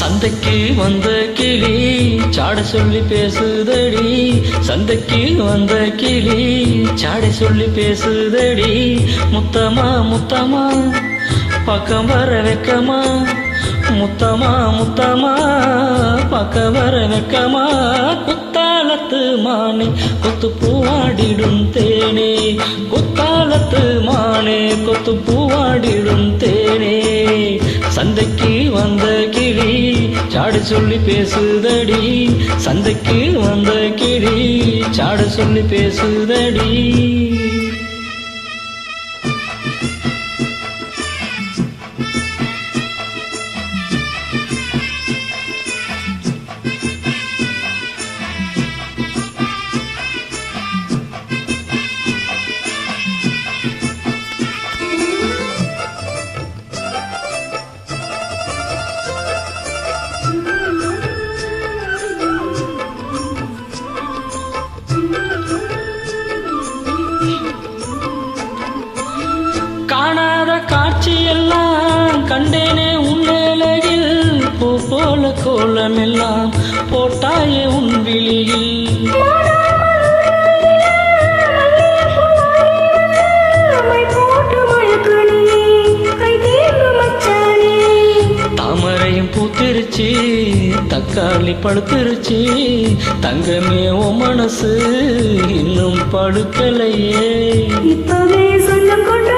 சந்தைக்கு வந்த கிளி சாட சொல்லி பேசுதடி, சந்தைக்கு வந்த கிளி சாட சொல்லி பேசுதடி. முத்தமா முத்தமா பக்கம் வர வெக்கமா, முத்தமா முத்தமா பக்கம் வர வெக்கமா. குத்தாலத்து மானே கொத்து பூவாடிடும் தேனே, குத்தாலத்து மானே கொத்து பூவாடிடும் தேனே. சந்தைக்கு வந்த கிளி சாடு சொல்லி பேசுதடி, சந்தைக்கு வந்த கிளி சாடு சொல்லி பேசுதடி. காணாத காட்சியெல்லாம் கண்டேனே உன்னேலையில், பூ போல கோலமெல்லாம் போட்டாயே உன் விழியில். தாமரையும் பூத்திருச்சு தக்காளி படுத்திருச்சு, தங்கமே ஓ மனசு இன்னும் படுக்கலையே. இப்பவே சொல்ல கொண்டு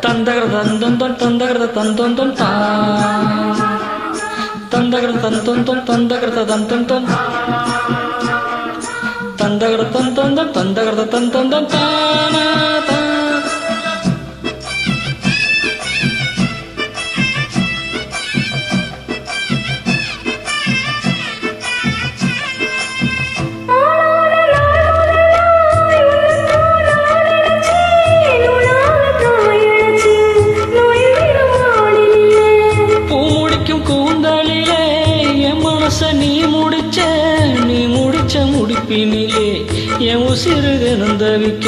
தந்தகர தந்தொந்தொன் தந்தகர தந்தொந்தொன் தா, தந்தகர தந்தொந்தொன் தந்தகர தந்தொந்தொன், தந்தகர தந்தொந்தொன் தந்தகர தந்தொந்தொன் தானா தா. நீ முடிச்ச முடிப்பினிலே என் உசிறு நந்தவிக்க.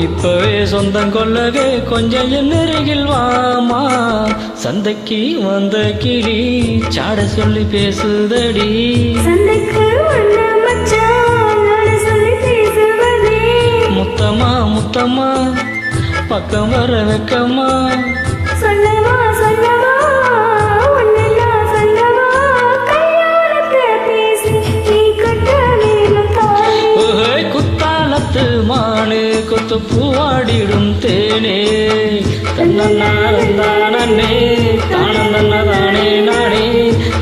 இப்பவே சொந்தம் கொள்ளவே கொஞ்சம் என்னருகில் வாமா. சந்தைக்கு வந்த கிளி சாட சொல்லி பேசுதடி, முத்தமா முத்தமா பக்கம் வர வெக்கமா. சொல்லவா சொல்லவா ஒன்னெல்லாம் சொல்லவா, கையாளத்தை பேசி நீ கட்ட வேணும் தாலி. குத்தாலத்து மானே கொத்து பூவாடிடும் தேனே, தன்னே தானே நானே நானே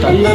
தன்னே